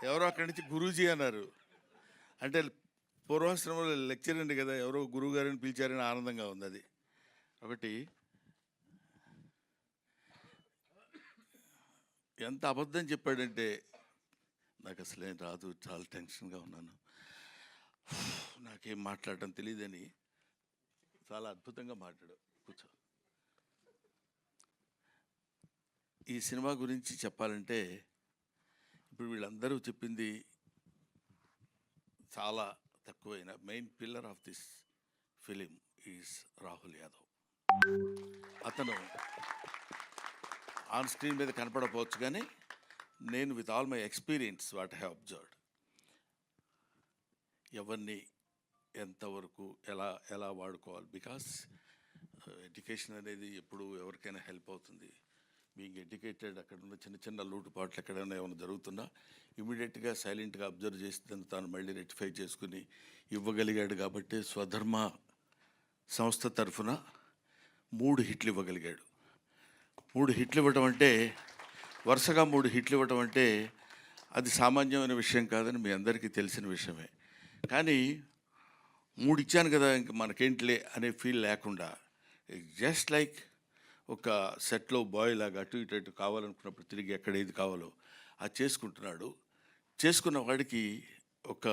ఎవరో అక్కడి నుంచి గురూజీ అన్నారు. అంటే పూర్వాశ్రమంలో లెక్చర్ అండి కదా, ఎవరో గురువు గారిని పిలిచారని ఆనందంగా ఉంది. అది ఒకటి. ఎంత అబద్ధం చెప్పాడంటే నాకు అసలేం రాదు, చాలా టెన్షన్గా ఉన్నాను, నాకేం మాట్లాడటం తెలియదని చాలా అద్భుతంగా మాట్లాడాడు. కూర్చో. ఈ సినిమా గురించి చెప్పాలంటే ఇప్పుడు వీళ్ళందరూ చెప్పింది చాలా తక్కువైన main pillar of this film is Rahul Yadav. అతను ఆన్ స్క్రీన్ మీద కనపడకపోవచ్చు కానీ నేను with all my experience what I have observed, ఎవరిని ఎంతవరకు ఎలా వాడుకోవాలి. బికాస్ ఎడ్యుకేషన్ అనేది ఎప్పుడు ఎవరికైనా హెల్ప్ అవుతుంది. బీయింగ్ ఎడ్యుకేటెడ్, అక్కడ ఉన్న చిన్న చిన్న లోటుపాట్లు ఎక్కడైనా ఏమైనా జరుగుతున్నా ఇమీడియట్గా సైలెంట్గా అబ్జర్వ్ చేసి దాన్ని తాను మళ్ళీ రెక్టిఫై చేసుకుని ఇవ్వగలిగాడు. కాబట్టి స్వధర్మ సంస్థ తరఫున 3 హిట్లు ఇవ్వగలిగాడు. 3 హిట్లు ఇవ్వటం అంటే, వరుసగా 3 హిట్లు ఇవ్వటం అంటే అది సామాన్యమైన విషయం కాదని మీ అందరికీ తెలిసిన విషయమే. కానీ 3 ఇచ్చాను కదా ఇంక మనకేంటిలే అనే ఫీల్ లేకుండా, జస్ట్ లైక్ ఒక సెట్లో బాయ్ లాగా అటు ఇటు కావాలనుకున్నప్పుడు తిరిగి ఎక్కడ ఏది కావాలో అది చేసుకుంటున్నాడు. చేసుకున్న వాడికి, ఒక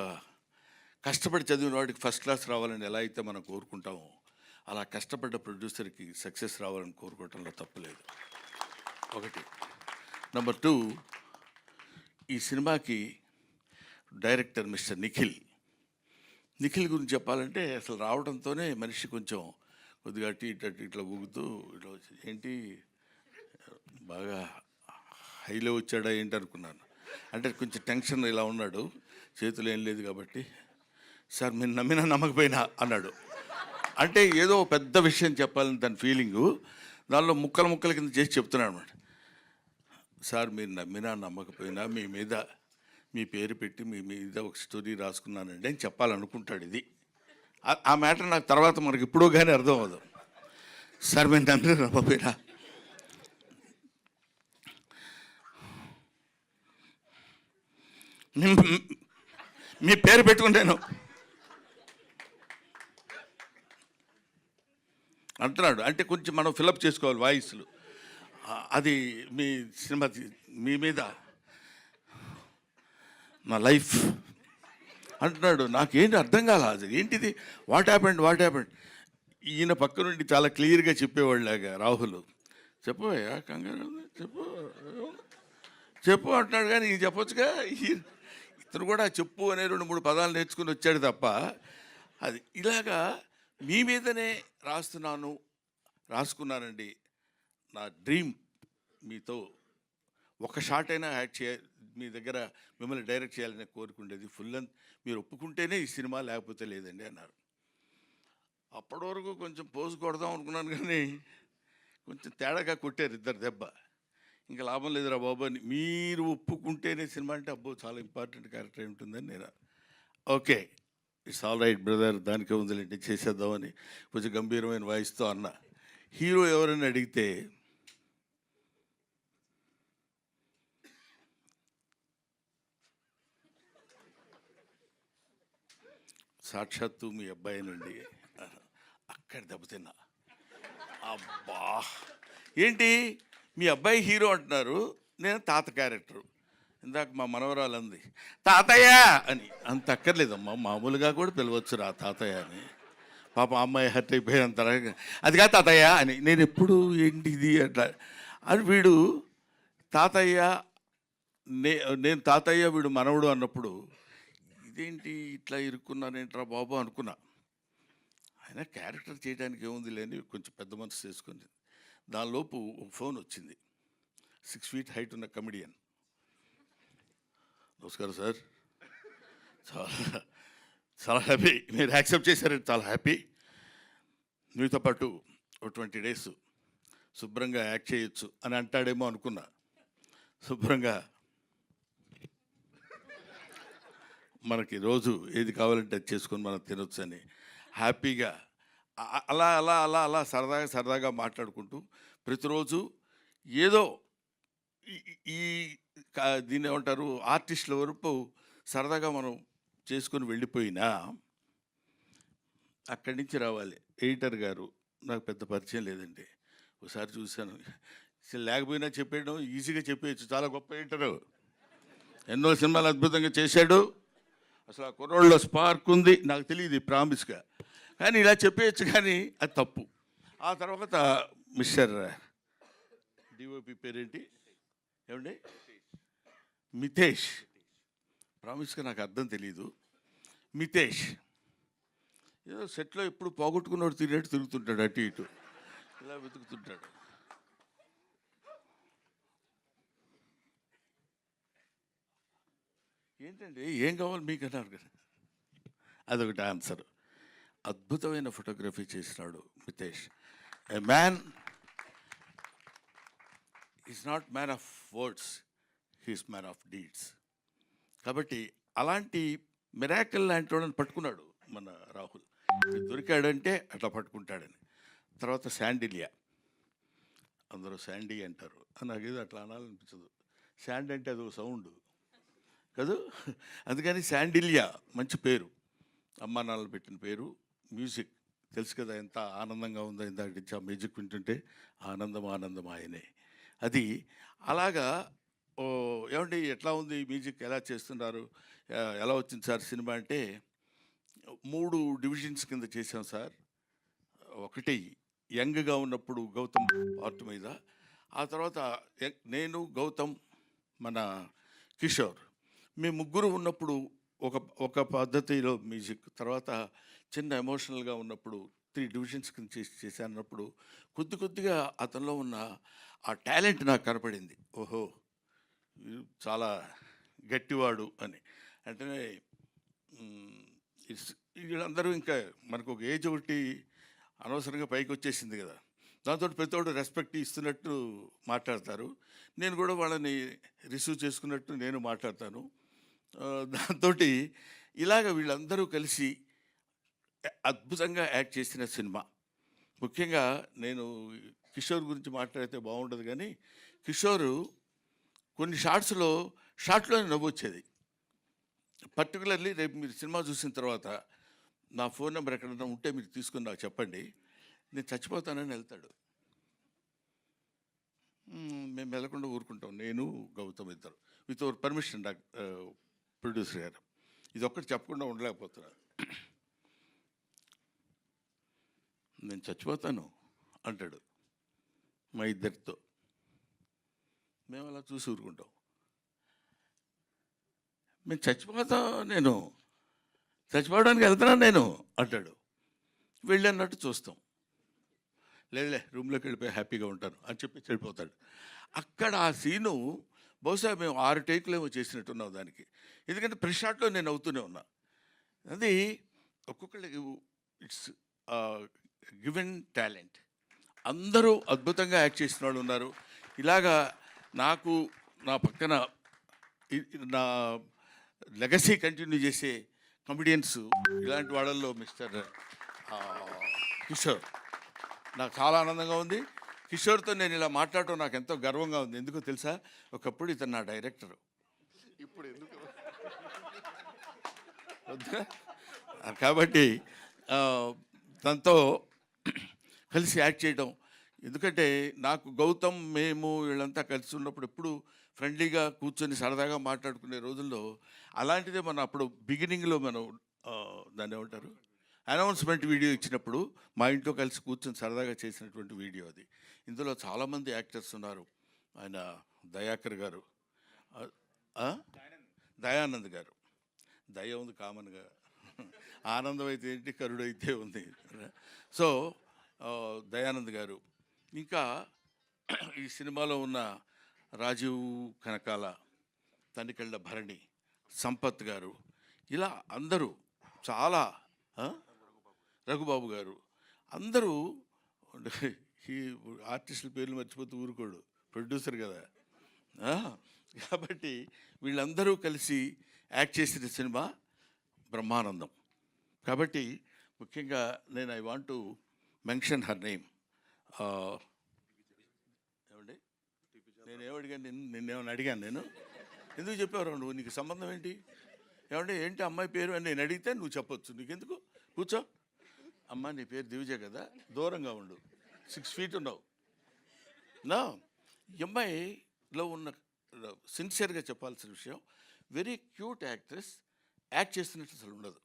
కష్టపడి చదివిన వాడికి ఫస్ట్ క్లాస్ రావాలని ఎలా అయితే మనం కోరుకుంటామో, అలా కష్టపడ్డ ప్రొడ్యూసర్కి సక్సెస్ రావాలని కోరుకోవటంలో తప్పులేదు. ఒకటి. నెంబర్ 2, ఈ సినిమాకి డైరెక్టర్ మిస్టర్ నిఖిల్ గురించి చెప్పాలంటే అసలు రావడంతోనే మనిషి కొంచెం కొద్దిగా అటు ఇట్లా ఊగుతూ ఇట్లా వచ్చి, ఏంటి బాగా హైలో వచ్చాడా ఏంటి అనుకున్నాను. అంటే కొంచెం టెన్షన్ ఇలా ఉన్నాడు, చేతులు ఏం లేదు కాబట్టి, సార్ మీరు నమ్మినా నమ్మకపోయినా అన్నాడు. అంటే ఏదో పెద్ద విషయం చెప్పాలని తన ఫీలింగు, దానిలో ముక్కల కింద చేసి చెప్తున్నాడు అనమాట. సార్ మీరు నమ్మినా నమ్మకపోయినా మీ పేరు పెట్టి మీ మీద ఒక స్టోరీ రాసుకున్నానండి అని చెప్పాలనుకుంటాడు. ఇది ఆ మ్యాటర్ నాకు తర్వాత మనకి ఇప్పుడు కానీ అర్థం అవ్వదు. సార్ మీరు నమ్మినా నమ్మకపోయినా మీ పేరు పెట్టుకుంటాను అంటున్నాడు. అంటే కొంచెం మనం ఫిలప్ చేసుకోవాలి వాయిస్లు. అది మీ సినిమా మీ మీద నా లైఫ్ అంటున్నాడు. నాకేంటి అర్థం కాల, అది ఏంటిది, వాట్ హ్యాపెండ్. ఈయన పక్క నుండి చాలా క్లియర్గా చెప్పేవాళ్ళలాగా రాహుల్, చెప్పవయ్యా కంగారు చెప్పు అంటున్నాడు. కానీ ఇది చెప్పొచ్చుగా. ఇతను కూడా చెప్పు అనే 2-3 పదాలు నేర్చుకుని వచ్చాడు తప్ప, అది ఇలాగా మీ మీదనే రాసుకున్నానండి. నా డ్రీమ్ మీతో ఒక షాట్ అయినా యాక్ట్ మీ దగ్గర మిమ్మల్ని డైరెక్ట్ చేయాలని కోరుకుండేది. ఫుల్ లెంత్ మీరు ఒప్పుకుంటేనే ఈ సినిమా, లేకపోతే లేదండి అన్నారు. అప్పటి వరకు కొంచెం పోజు కొడదాం అనుకున్నాను కానీ కొంచెం తేడాగా కొట్టారు ఇద్దరు దెబ్బ. ఇంకా లాభం లేదురా బాబు అని, మీరు ఒప్పుకుంటేనే సినిమా అంటే అబ్బో చాలా ఇంపార్టెంట్ క్యారెక్టర్ అయి ఉంటుందని నేను, okay it's all right brother, దానికే ఉందిలేండి చేసేద్దామని కొంచెం గంభీరమైన వాయిస్తో అన్న. హీరో ఎవరైనా అడిగితే సాక్షాత్తు మీ అబ్బాయినండి. అక్కడ దెబ్బతిన్నా. అబ్బా ఏంటి మీ అబ్బాయి హీరో అంటున్నారు, నేను తాత క్యారెక్టరు. ఇందాక మా మనవరాలు అంది తాతయ్య అని. అంత అక్కర్లేదమ్మా, మామూలుగా కూడా పిలవచ్చు రా తాతయ్య అని. పాప అమ్మాయి హర్ట్ అయిపోయినంత అది కాదు తాతయ్య అని. నేను ఎప్పుడు ఏంటి ఇది అట్లా అని, వీడు తాతయ్య నేను తాతయ్య వీడు మనవడు అన్నప్పుడు ఇదేంటి ఇట్లా ఇరుక్కున్నానేంట్రా బాబు అనుకున్నా. ఆయన క్యారెక్టర్ చేయడానికి ఏముంది లేని కొంచెం పెద్ద మనసు చేసుకుంది. దానిలోపు ఒక ఫోన్ వచ్చింది. 6 feet హైట్ ఉన్న కమెడియన్. నమస్కారం సార్, చాలా హ్యాపీ మీరు యాక్సెప్ట్ చేశారంటే చాలా హ్యాపీ. మీతో పాటు ఒక 20 days శుభ్రంగా యాక్ట్ చేయొచ్చు అని అంటాడేమో అనుకున్నా. శుభ్రంగా మనకి రోజు ఏది కావాలంటే అది చేసుకొని మనం తినొచ్చు అని హ్యాపీగా అలా సరదాగా మాట్లాడుకుంటూ ప్రతిరోజు ఏదో ఈ దీన్ని ఏమంటారు, ఆర్టిస్టుల వరకు సరదాగా మనం చేసుకొని వెళ్ళిపోయినా అక్కడి నుంచి రావాలి. ఎడిటర్ గారు నాకు పెద్ద పరిచయం లేదండి. ఒకసారి చూశాను, అసలు లేకపోయినా చెప్పేయడం ఈజీగా చెప్పేయచ్చు. చాలా గొప్ప ఎడిటరు, ఎన్నో సినిమాలు అద్భుతంగా చేశాడు. అసలు ఆ కుర్రోళ్ళలో స్పార్క్ ఉంది, నాకు తెలియదు ప్రామిస్గా, కానీ ఇలా చెప్పేయచ్చు, కానీ అది తప్పు. ఆ తర్వాత మిస్టర్ డిఓపి పేరేంటి ఏమండి, మితేష్, ప్రామిస్గా నాకు అర్థం తెలీదు, మితేష్ ఏదో సెట్లో ఎప్పుడు పోగొట్టుకున్నవాడు తిరిగేట్టు తిరుగుతుంటాడు, అటు ఇటు ఇలా వెతుకుతుంటాడు. ఏంటండి ఏం కావాలి మీకు అన్నారు కదా, అదొకటి ఆన్సర్. అద్భుతమైన ఫోటోగ్రఫీ చేసినాడు Mitesh. A man is not man of words, he's man of deeds. కాబట్టి అలాంటి మిరాకిల్ లాంటి వాళ్ళని పట్టుకున్నాడు మన రాహుల్. దొరికాడంటే అట్లా పట్టుకుంటాడని. తర్వాత శాండిలియా, అందరూ శాండీ అంటారు, నాకేదో అట్లా అనాలనిపించదు. శాండ్ అంటే అదొక సౌండ్ కదా, అందుకని శాండిలియా మంచి పేరు, అమ్మా నాన్నలు పెట్టిన పేరు. మ్యూజిక్ తెలుసు కదా ఎంత ఆనందంగా ఉందో, ఇందాక నుంచి ఆ మ్యూజిక్ వింటుంటే ఆనందం ఆనందం ఆయనే. అది అలాగా. ఏమండి ఎట్లా ఉంది మ్యూజిక్, ఎలా చేస్తున్నారు, ఎలా వచ్చింది సార్ సినిమా అంటే, 3 డివిజన్స్ కింద చేసాం సార్. ఒకటి యంగ్గా ఉన్నప్పుడు గౌతమ్ పార్ట్ మీద, ఆ తర్వాత నేను గౌతమ్ మన కిషోర్, మేము ముగ్గురు ఉన్నప్పుడు ఒక పద్ధతిలో మ్యూజిక్, తర్వాత చిన్న ఎమోషనల్గా ఉన్నప్పుడు 3 డివిజన్స్ కింద చేశానప్పుడు కొద్దిగా అతనిలో ఉన్న ఆ టాలెంట్ నాకు కనపడింది. ఓహో చాలా గట్టివాడు అని. అంటే వీళ్ళందరూ ఇంకా మనకు ఒక ఏజ్ ఒకటి అనవసరంగా పైకి వచ్చేసింది కదా, దాంతో ప్రతివాడు రెస్పెక్ట్ ఇస్తున్నట్టు మాట్లాడతారు. నేను కూడా వాళ్ళని రిసీవ్ చేసుకున్నట్టు నేను మాట్లాడతాను. దాంతో ఇలాగ వీళ్ళందరూ కలిసి అద్భుతంగా యాక్ట్ చేసిన సినిమా. ముఖ్యంగా నేను కిషోర్ గురించి మాట్లాడితే బాగుండదు, కానీ కిషోరు కొన్ని షార్ట్లోనే నవ్వు వచ్చేది. పర్టికులర్లీ రేపు మీరు సినిమా చూసిన తర్వాత నా ఫోన్ నెంబర్ ఎక్కడన్నా ఉంటే మీరు తీసుకుని నాకు చెప్పండి, నేను చచ్చిపోతానని వెళ్తాడు. మేము వెళ్ళకుండా ఊరుకుంటాం, నేను గౌతమ్ ఇద్దరు, విత్ అవర్ పర్మిషన్. ప్రొడ్యూసర్ గారు ఇది ఒక్కటి చెప్పకుండా ఉండలేకపోతున్నారు. నేను చచ్చిపోతాను అంటాడు మా ఇద్దరితో. మేము అలా చూసి ఊరుకుంటాం. మేము నేను చచ్చిపోవడానికి వెళ్తున్నాను నేను అంటాడు. వెళ్ళి అన్నట్టు చూస్తాం. లేదులే రూమ్లోకి వెళ్ళిపోయి హ్యాపీగా ఉంటాను అని చెప్పి వెళ్ళిపోతాడు. అక్కడ ఆ సీను బహుశా మేము 6 టేకులు ఏమో చేసినట్టున్నాం దానికి, ఎందుకంటే ప్రెస్ షాట్లో నేను అవుతూనే ఉన్నా. అది ఒక్కొక్కళ్ళకి ఇట్స్ గివెన్ టాలెంట్. అందరూ అద్భుతంగా యాక్ట్ చేసిన వాళ్ళు ఉన్నారు. ఇలాగా నాకు నా పక్కన నా లెగసీ కంటిన్యూ చేసే కమెడియన్స్ ఇలాంటి వాళ్ళల్లో మిస్టర్ కిషోర్, నాకు చాలా ఆనందంగా ఉంది. కిషోర్తో నేను ఇలా మాట్లాడటం నాకు ఎంతో గర్వంగా ఉంది. ఎందుకో తెలుసా, ఒకప్పుడు ఇతను నా డైరెక్టరు, ఇప్పుడు ఎందుకు కాబట్టి తనతో కలిసి యాక్ట్ చేయడం. ఎందుకంటే నాకు గౌతమ్ మేము వీళ్ళంతా కలిసి ఉన్నప్పుడు ఎప్పుడు ఫ్రెండ్లీగా కూర్చొని సరదాగా మాట్లాడుకునే రోజుల్లో అలాంటిదే మనం అప్పుడు బిగినింగ్లో మనం దాన్ని ఏమంటారు అనౌన్స్మెంట్ వీడియో ఇచ్చినప్పుడు మా ఇంట్లో కలిసి కూర్చొని సరదాగా చేసినటువంటి వీడియో అది. ఇందులో చాలామంది యాక్టర్స్ ఉన్నారు. ఆయన దయాకర్ గారు, దయానంద్ గారు, దయ ఉంది కామన్గా, ఆనందం అయితే ఏంటి, కరుడు అయితే ఉంది. సో దయానంద్ గారు, ఇంకా ఈ సినిమాలో ఉన్న రాజీవ్ కనకాల, తనికెళ్ళ భరణి, సంపత్ గారు, ఇలా అందరూ చాలా, రఘుబాబు గారు, అందరూ ఈ ఆర్టిస్టుల పేర్లు మర్చిపోతూ ఊరుకోడు, ప్రొడ్యూసర్ కదా. కాబట్టి వీళ్ళందరూ కలిసి యాక్ట్ చేసిన సినిమా బ్రహ్మానందం. కాబట్టి ముఖ్యంగా నేను I want to mention her name. ఏమండి, నేనేమడిగాను, నిన్నేమని అడిగాను నేను? ఎందుకు చెప్పావు నువ్వు? నీకు సంబంధం ఏంటి? ఏమంటే ఏంటి అమ్మాయి పేరు అని నేను అడిగితే నువ్వు చెప్పొచ్చు. నీకెందుకు? కూర్చో. అమ్మ నీ పేరు దివిజ కదా, దూరంగా ఉండు, 6 feet ఉన్నావు. నా ఈ అమ్మాయిలో ఉన్న సిన్సియర్గా చెప్పాల్సిన విషయం, వెరీ క్యూట్ యాక్ట్రెస్, యాక్ట్ చేస్తున్నట్టు అసలు ఉండదు.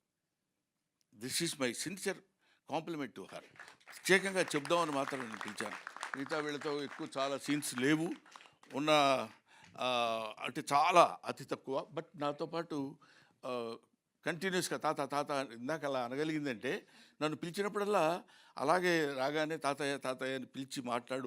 This is my sincere compliment to her. ప్రత్యేకంగా చెప్దామని మాత్రం నేను పిలిచాను. మిగతా వీళ్ళతో ఎక్కువ చాలా సీన్స్ లేవు, ఉన్న అంటే చాలా అతి తక్కువ. బట్ నాతో పాటు కంటిన్యూస్గా తాత తాత ఇందాక అలా అనగలిగిందంటే, నన్ను పిలిచినప్పుడల్లా అలాగే రాగానే తాతయ్య తాతయ్య అని పిలిచి మాట్లాడు